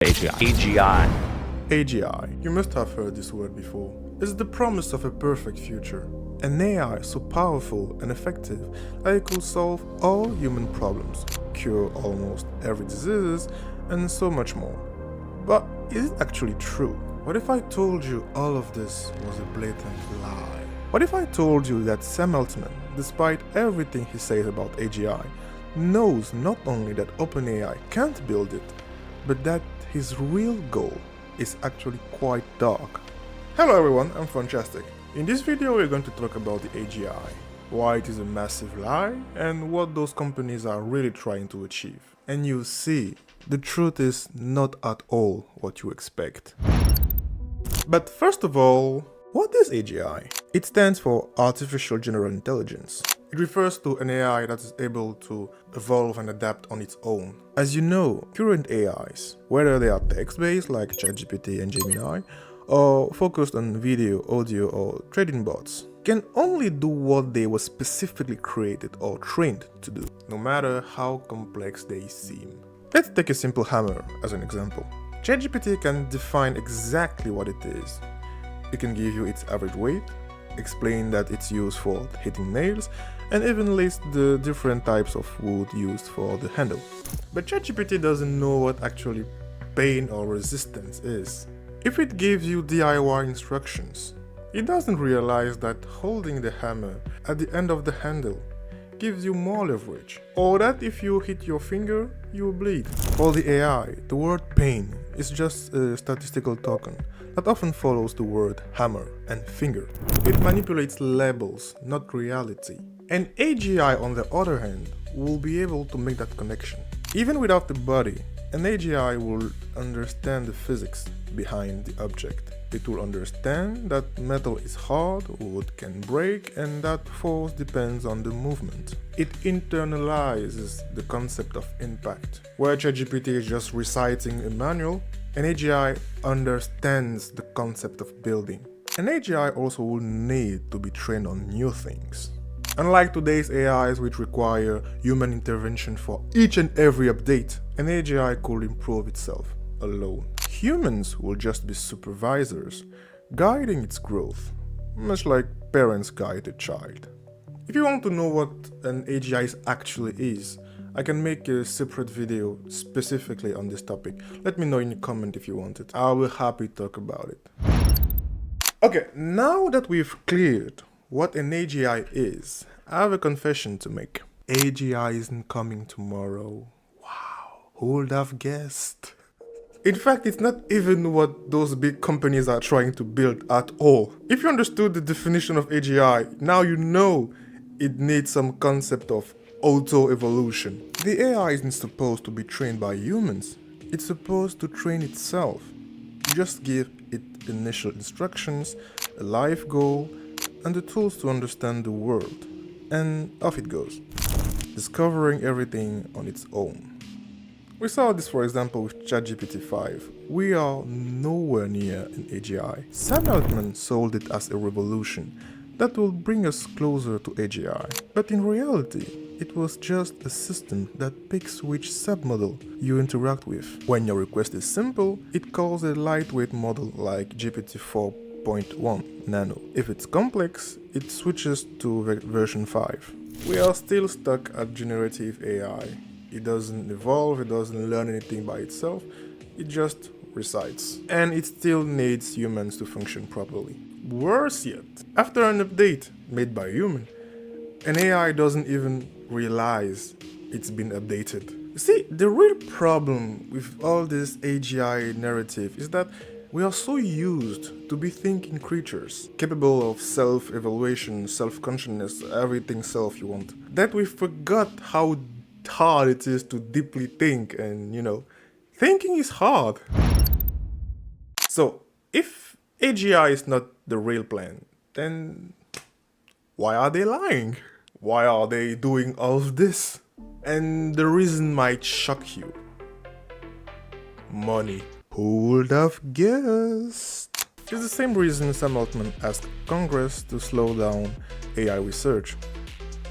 AGI. AGI, you must have heard this word before, is the promise of a perfect future. An AI so powerful and effective that it could solve all human problems, cure almost every disease, and so much more. But is it actually true? What if I told you all of this was a blatant lie? What if I told you that Sam Altman, despite everything he says about AGI, knows not only that OpenAI can't build it, but that his real goal is actually quite dark? Hello everyone, I'm Fantastic. In this video we're going to talk about the AGI, why it is a massive lie, and what those companies are really trying to achieve. And you see, the truth is not at all what you expect. But first of all, what is AGI? It stands for Artificial General Intelligence. It refers to an AI that is able to evolve and adapt on its own. As you know, current AIs, whether they are text-based like ChatGPT and Gemini, or focused on video, audio, or trading bots, can only do what they were specifically created or trained to do, no matter how complex they seem. Let's take a simple hammer as an example. ChatGPT can define exactly what it is. It can give you its average weight, explain that it's used for hitting nails, and even list the different types of wood used for the handle. But ChatGPT doesn't know what actually pain or resistance is. If it gives you DIY instructions, it doesn't realize that holding the hammer at the end of the handle gives you more leverage, or that if you hit your finger, you will bleed. For the AI, the word pain is just a statistical token that often follows the word hammer and finger. It manipulates labels, not reality. And AGI, on the other hand, will be able to make that connection. Even without the body, an AGI will understand the physics behind the object. It will understand that metal is hard, wood can break, and that force depends on the movement. It internalizes the concept of impact. Where ChatGPT is just reciting a manual, an AGI understands the concept of building. An AGI also will need to be trained on new things. Unlike today's AIs, which require human intervention for each and every update, an AGI could improve itself alone. Humans will just be supervisors, guiding its growth, much like parents guide a child. If you want to know what an AGI actually is, I can make a separate video specifically on this topic. Let me know in the comment if you want it. I will happy talk about it. Okay, now that we've cleared what an AGI is, I have a confession to make. AGI isn't coming tomorrow. Wow, who would have guessed? In fact, it's not even what those big companies are trying to build at all. If you understood the definition of AGI, now you know it needs some concept of auto-evolution. The AI isn't supposed to be trained by humans. It's supposed to train itself. You just give it initial instructions, a life goal, and the tools to understand the world. And off it goes, discovering everything on its own. We saw this, for example, with ChatGPT 5. We are nowhere near an AGI. Sam Altman sold it as a revolution that will bring us closer to AGI. But in reality, it was just a system that picks which submodel you interact with. When your request is simple, it calls a lightweight model like GPT 4.1 Nano. If it's complex, it switches to version 5. We are still stuck at generative AI. It doesn't evolve, it doesn't learn anything by itself, it just recites. And it still needs humans to function properly. Worse yet, after an update made by a human, an AI doesn't even realize it's been updated. You see, the real problem with all this AGI narrative is that we are so used to be thinking creatures, capable of self-evaluation, self-consciousness, everything self you want, that we forgot how hard it is to deeply think, and thinking is hard. So if AGI is not the real plan, then why are they lying? Why are they doing all of this? And the reason might shock you. Money. Who would have guessed? It's the same reason Sam Altman asked Congress to slow down AI research,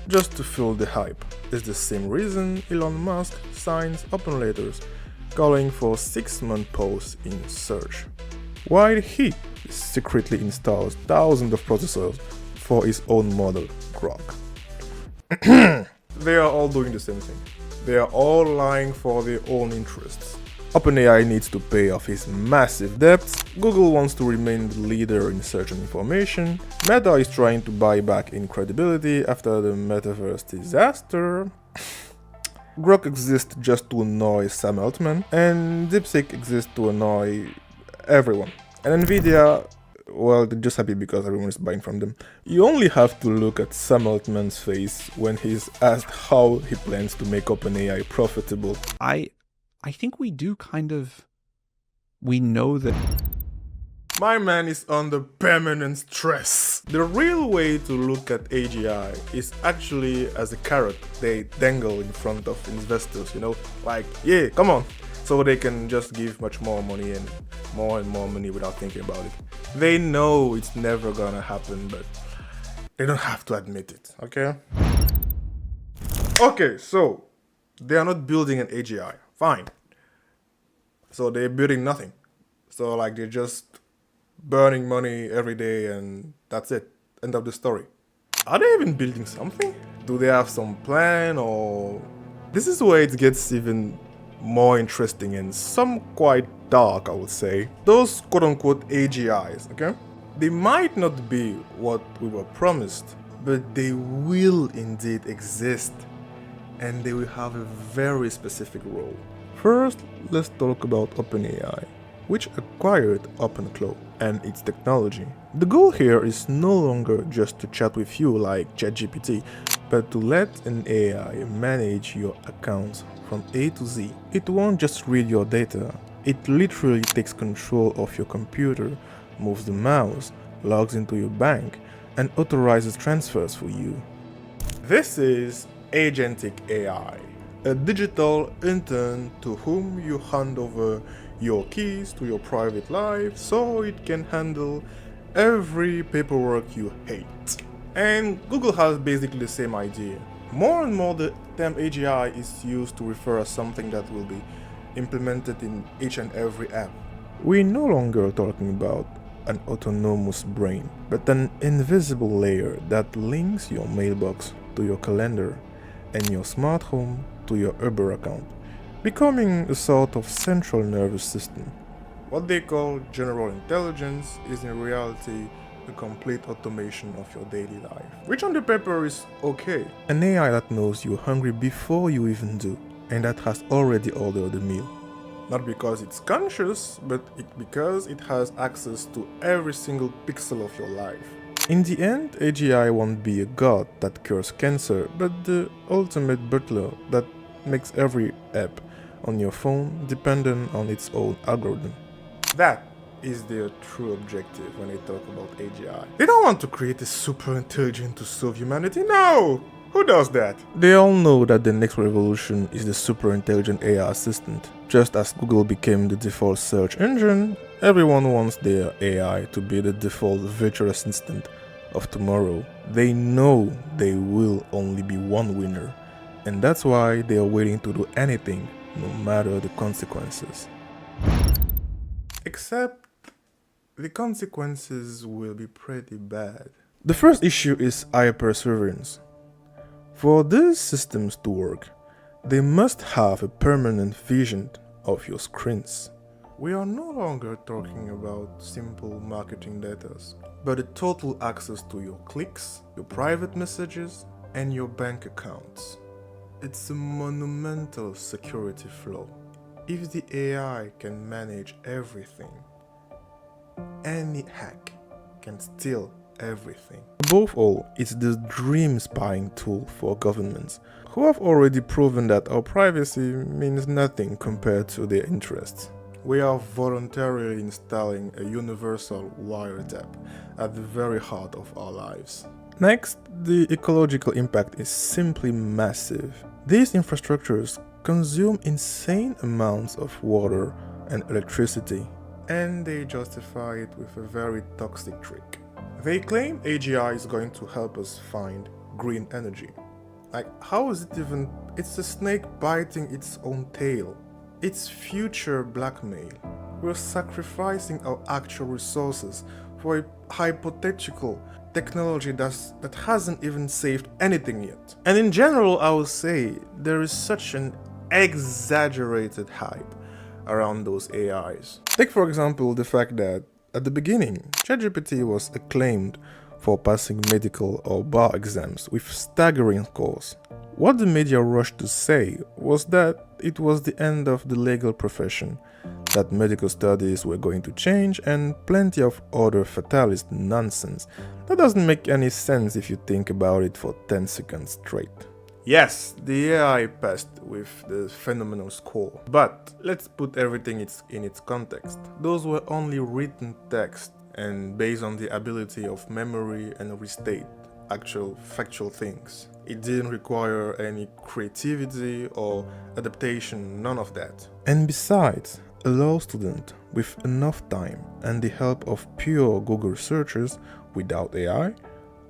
just to fuel the hype. It's the same reason Elon Musk signs open letters calling for 6-month pause in search, while he secretly installs thousands of processors for his own model, Grok. They are all doing the same thing. They are all lying for their own interests. OpenAI needs to pay off his massive debts, Google wants to remain the leader in search and information, Meta is trying to buy back in credibility after the metaverse disaster, Grok exists just to annoy Sam Altman, and DeepSeek exists to annoy everyone. And Nvidia, well, they're just happy because everyone is buying from them. You only have to look at Sam Altman's face when he's asked how he plans to make OpenAI profitable. I think we know that. My man is under permanent stress. The real way to look at AGI is actually as a carrot they dangle in front of investors, like, yeah, come on. So they can just give much more money and more money without thinking about it. They know it's never gonna happen, but they don't have to admit it, okay? Okay, so they are not building an AGI. Fine. So they're building nothing. So like they're just burning money every day and that's it. End of the story. Are they even building something? Do they have some plan or... This is where it gets even more interesting and some quite dark, I would say. Those quote-unquote AGIs, okay? They might not be what we were promised, but they will indeed exist and they will have a very specific role. First, let's talk about OpenAI, which acquired OpenClaw and its technology. The goal here is no longer just to chat with you like ChatGPT, but to let an AI manage your accounts from A to Z. It won't just read your data, it literally takes control of your computer, moves the mouse, logs into your bank, and authorizes transfers for you. This is agentic AI, a digital intern to whom you hand over your keys to your private life so it can handle every paperwork you hate. And Google has basically the same idea. More and more the term AGI is used to refer to something that will be implemented in each and every app. We're no longer talking about an autonomous brain, but an invisible layer that links your mailbox to your calendar and your smart home to your Uber account, becoming a sort of central nervous system. What they call general intelligence is in reality a complete automation of your daily life, which on the paper is okay. An AI that knows you're hungry before you even do, and that has already ordered a meal. Not because it's conscious, but because it has access to every single pixel of your life. In the end, AGI won't be a god that cures cancer, but the ultimate butler that makes every app on your phone dependent on its own algorithm. That is their true objective when they talk about AGI. They don't want to create a super intelligent to solve humanity, no! Who does that? They all know that the next revolution is the super intelligent AI assistant. Just as Google became the default search engine, everyone wants their AI to be the default virtual assistant of tomorrow. They know there will only be one winner, and that's why they are willing to do anything, no matter the consequences. Except the consequences will be pretty bad. The first issue is hypersurveillance. For these systems to work, they must have a permanent vision of your screens. We are no longer talking about simple marketing data, but a total access to your clicks, your private messages, and your bank accounts. It's a monumental security flaw. If the AI can manage everything, any hack can steal everything. Above all, it's the dream spying tool for governments, who have already proven that our privacy means nothing compared to their interests. We are voluntarily installing a universal wiretap at the very heart of our lives. Next, the ecological impact is simply massive. These infrastructures consume insane amounts of water and electricity, and they justify it with a very toxic trick. They claim AGI is going to help us find green energy. Like, how is it even? It's a snake biting its own tail. It's future blackmail. We're sacrificing our actual resources for a hypothetical technology that hasn't even saved anything yet. And in general, I would say there is such an exaggerated hype around those AIs. Take for example the fact that at the beginning, ChatGPT was acclaimed for passing medical or bar exams with staggering scores. What the media rushed to say was that it was the end of the legal profession, that medical studies were going to change, and plenty of other fatalist nonsense that doesn't make any sense if you think about it for 10 seconds straight. Yes, the AI passed with the phenomenal score, but let's put everything in its context. Those were only written text and based on the ability of memory and restate actual factual things. It didn't require any creativity or adaptation, none of that. And besides, a law student with enough time and the help of pure Google searches without AI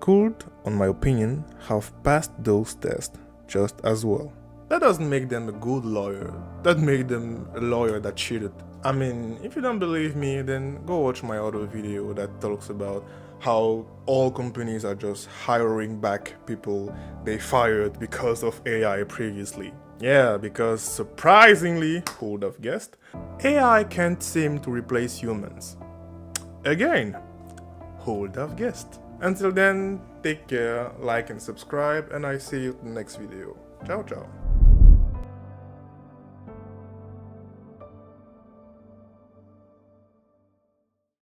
could, on my opinion, have passed those tests just as well. That doesn't make them a good lawyer. That made them a lawyer that cheated. I mean, if you don't believe me, then go watch my other video that talks about how all companies are just hiring back people they fired because of AI previously. Yeah, because surprisingly, who would have guessed, AI can't seem to replace humans. Again, who would have guessed? Until then, take care, like and subscribe, and I see you in the next video. Ciao, ciao.